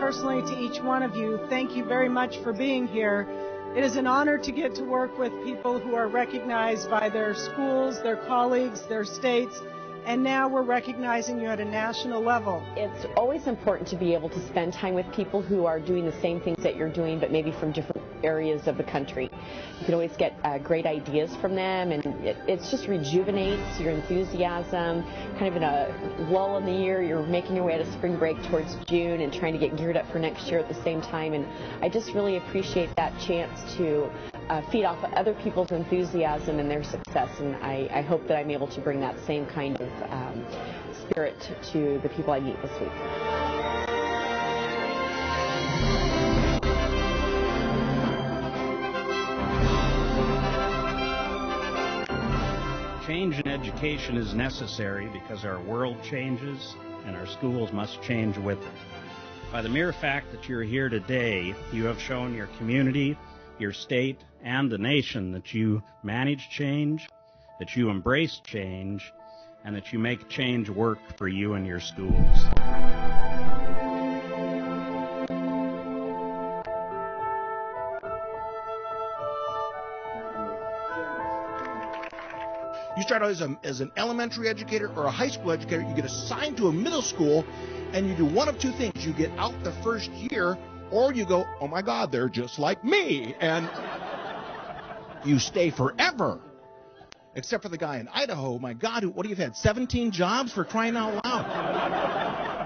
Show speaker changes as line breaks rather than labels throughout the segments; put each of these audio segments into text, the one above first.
personally to each one of you, thank you very much for being here. It is an honor to get to work with people who are recognized by their schools, their colleagues, their states, and now we're recognizing you at a national level.
It's always important to be able to spend time with people who are doing the same things that you're doing, but maybe from different areas of the country. You can always get great ideas from them, and it just rejuvenates your enthusiasm. Kind of in a lull in the year, you're making your way out of spring break towards June and trying to get geared up for next year at the same time, and I just really appreciate that chance to feed off of other people's enthusiasm and their success, and I hope that I'm able to bring that same kind of spirit to the people I meet this week.
Change in education is necessary because our world changes and our schools must change with it. By the mere fact that you're here today, you have shown your community, your state, and the nation that you manage change, that you embrace change, and that you make change work for you and your schools.
You start out as an elementary educator or a high school educator, you get assigned to a middle school, and you do one of two things. You get out the first year, or you go, oh my God, they're just like me, and you stay forever. Except for the guy in Idaho, my God, what do you have had, 17 jobs for crying out loud?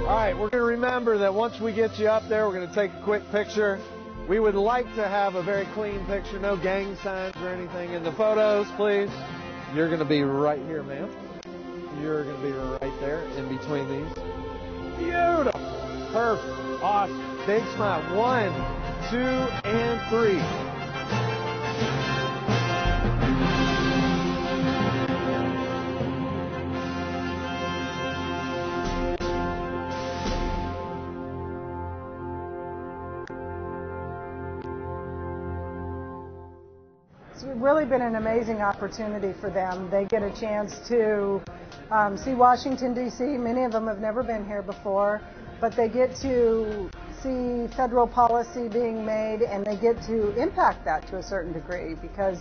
All right, we're going to remember that once we get you up there, we're going to take a quick picture. We would like to have a very clean picture, no gang signs or anything in the photos, please. You're going to be right here, ma'am. You're going to be right there in between these. Beautiful. Perfect. Awesome. Big smile. 1, 2, and 3.
It's really been an amazing opportunity for them. They get a chance to see Washington, D.C. Many of them have never been here before, but they get to see federal policy being made, and they get to impact that to a certain degree because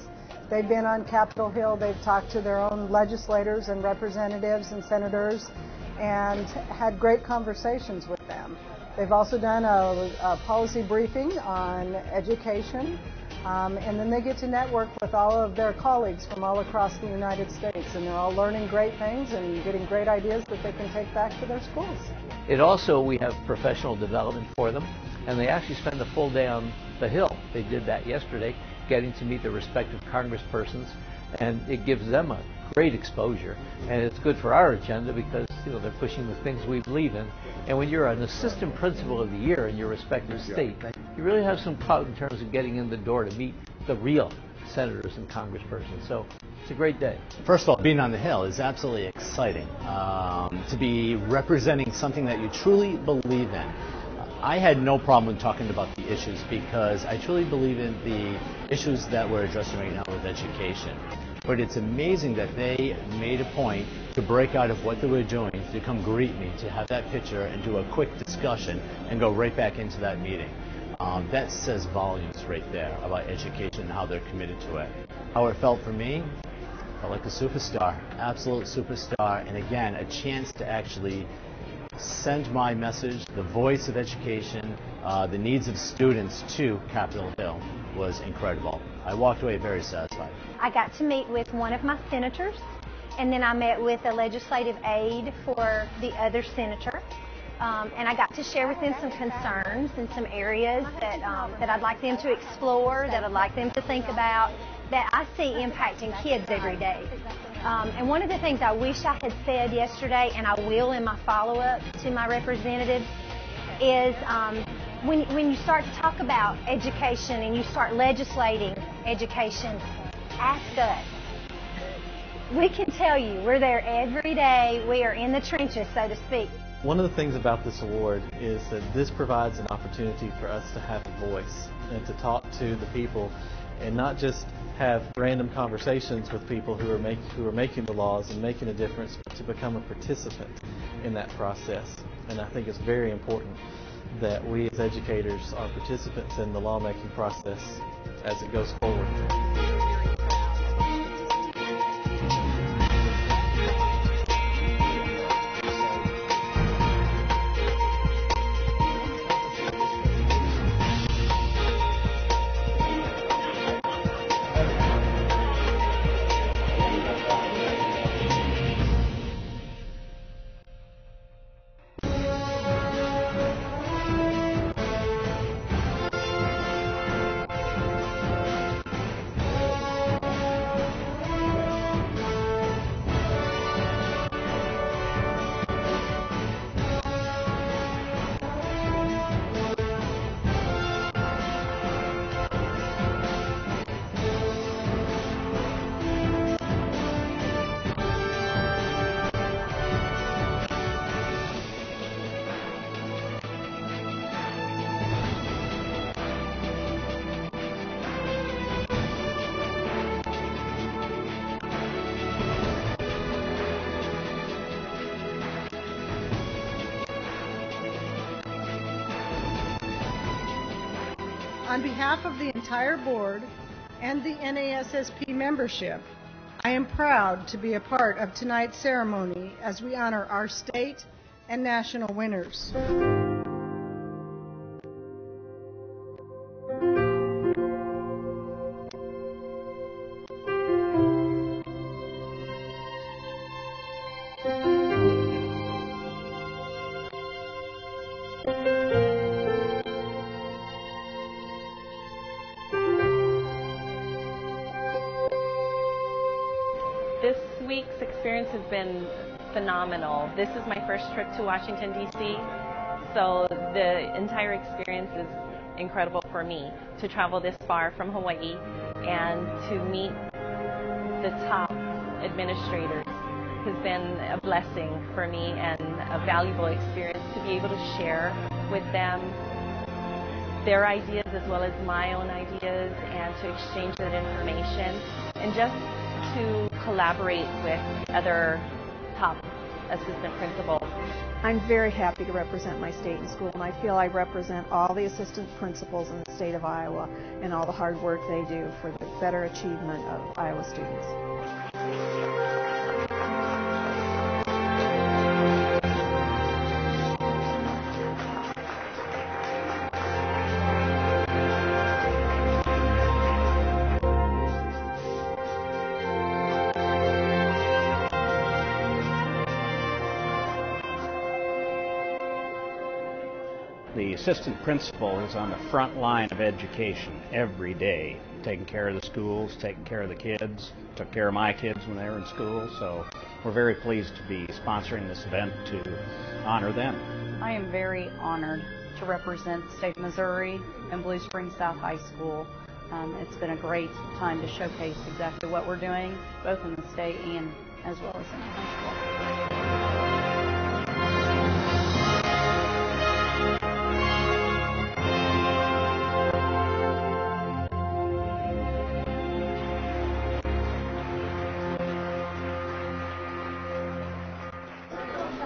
they've been on Capitol Hill. They've talked to their own legislators and representatives and senators and had great conversations with them. They've also done a policy briefing on education. And then they get to network with all of their colleagues from all across the United States, and they're all learning great things and getting great ideas that they can take back to their schools.
It also, we have professional development for them, and they actually spend a full day on the Hill. They did that yesterday, getting to meet their respective congresspersons, and it gives them a great exposure, and it's good for our agenda because they're pushing the things we believe in. And when you're an assistant principal of the year in your respective state, you really have some clout in terms of getting in the door to meet the real senators and congresspersons. So it's a great day.
First of all, being on the Hill is absolutely exciting. To be representing something that you truly believe in. I had no problem talking about the issues because I truly believe in the issues that we're addressing right now with education. But it's amazing that they made a point to break out of what they were doing, to come greet me, to have that picture and do a quick discussion and go right back into that meeting. That says volumes right there about education and how they're committed to it. How it felt for me, felt like a superstar, absolute superstar, and again, a chance to actually send my message, the voice of education, the needs of students to Capitol Hill was incredible. I walked away very satisfied.
I got to meet with one of my senators, and then I met with a legislative aide for the other senator. And I got to share with them some concerns and some areas that I'd like them to explore, that I'd like them to think about, that I see impacting kids every day. And one of the things I wish I had said yesterday, and I will in my follow-up to my representatives, is when you start to talk about education and you start legislating education, ask us. We can tell you, we're there every day. We are in the trenches, so to speak.
One of the things about this award is that this provides an opportunity for us to have a voice and to talk to the people and not just have random conversations with people who are making the laws and making a difference, but to become a participant in that process. And I think it's very important that we as educators are participants in the lawmaking process as it goes forward.
On behalf of the entire board and the NASSP membership, I am proud to be a part of tonight's ceremony as we honor our state and national winners.
This week's experience has been phenomenal. This is my first trip to Washington, D.C., so the entire experience is incredible for me to travel this far from Hawaii and to meet the top administrators has been a blessing for me and a valuable experience to be able to share with them their ideas as well as my own ideas and to exchange that information and just to collaborate with other top assistant principals.
I'm very happy to represent my state and school, and I feel I represent all the assistant principals in the state of Iowa and all the hard work they do for the better achievement of Iowa students.
The assistant principal is on the front line of education every day, taking care of the schools, taking care of the kids, took care of my kids when they were in school, so we're very pleased to be sponsoring this event to honor them.
I am very honored to represent the state of Missouri and Blue Springs South High School. It's been a great time to showcase exactly what we're doing, both in the state and as well as in the high school.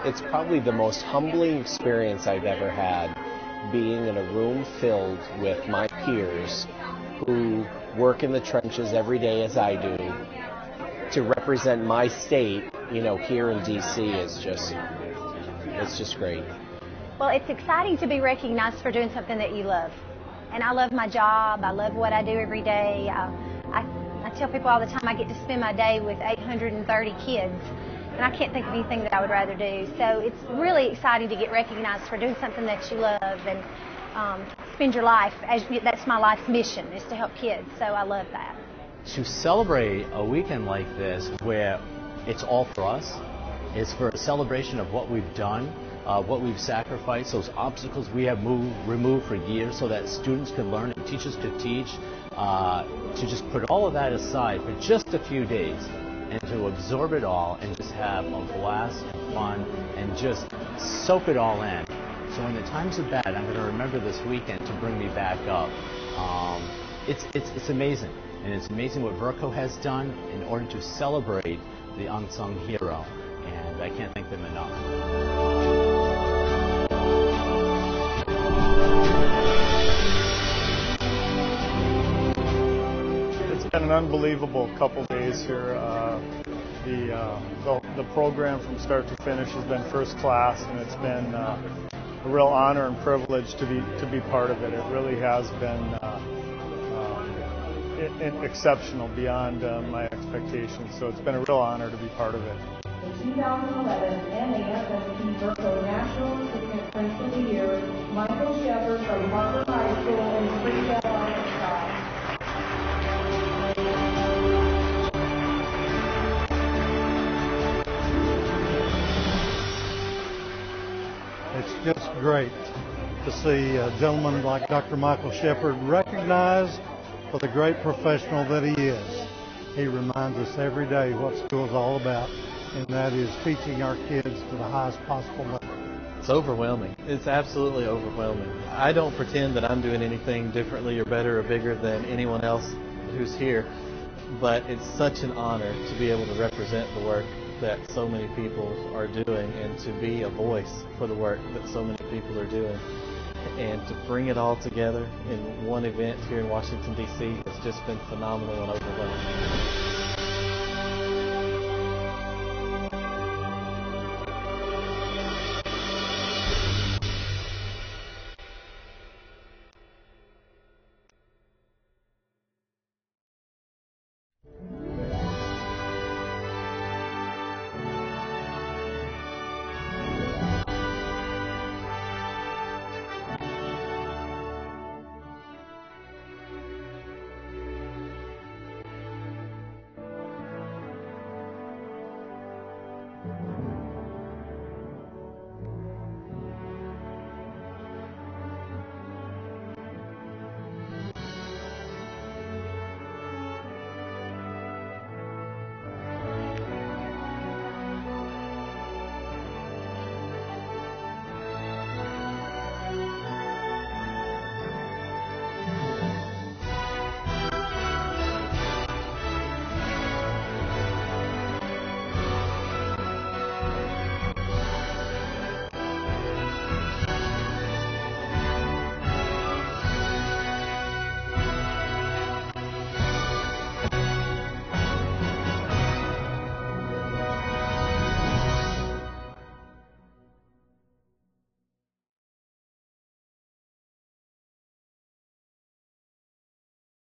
It's probably the most humbling experience I've ever had, being in a room filled with my peers who work in the trenches every day as I do. To represent my state, here in D.C. is just great.
Well, it's exciting to be recognized for doing something that you love. And I love my job. I love what I do every day. I tell people all the time I get to spend my day with 830 kids. And I can't think of anything that I would rather do. So it's really exciting to get recognized for doing something that you love and spend your life. That's my life's mission, is to help kids. So I love that.
To celebrate a weekend like this where it's all for us, it's for a celebration of what we've done, what we've sacrificed, those obstacles we have removed for years so that students could learn and teachers could teach, to just put all of that aside for just a few days and to absorb it all and just have a blast and fun and just soak it all in. So when the times are bad, I'm going to remember this weekend to bring me back up. It's amazing. And it's amazing what Virco has done in order to celebrate the unsung hero. And I can't thank them enough.
It's been an unbelievable couple days here. The program from start to finish has been first class, and it's been a real honor and privilege to be part of it. It really has been exceptional, beyond my expectations. So it's been a real honor to be part of it.
The 2011 NASSP Virco National Assistant Prince of the Year, Michael Shepard from Harvard High School in Springdale, Arkansas.
It's just great to see a gentleman like Dr. Michael Shepard recognized for the great professional that he is. He reminds us every day what school is all about, and that is teaching our kids to the highest possible level.
It's overwhelming. It's absolutely overwhelming. I don't pretend that I'm doing anything differently or better or bigger than anyone else who's here, but it's such an honor to be able to represent the work that so many people are doing and to be a voice for the work that so many people are doing. And to bring it all together in one event here in Washington, D.C. has just been phenomenal and overwhelming.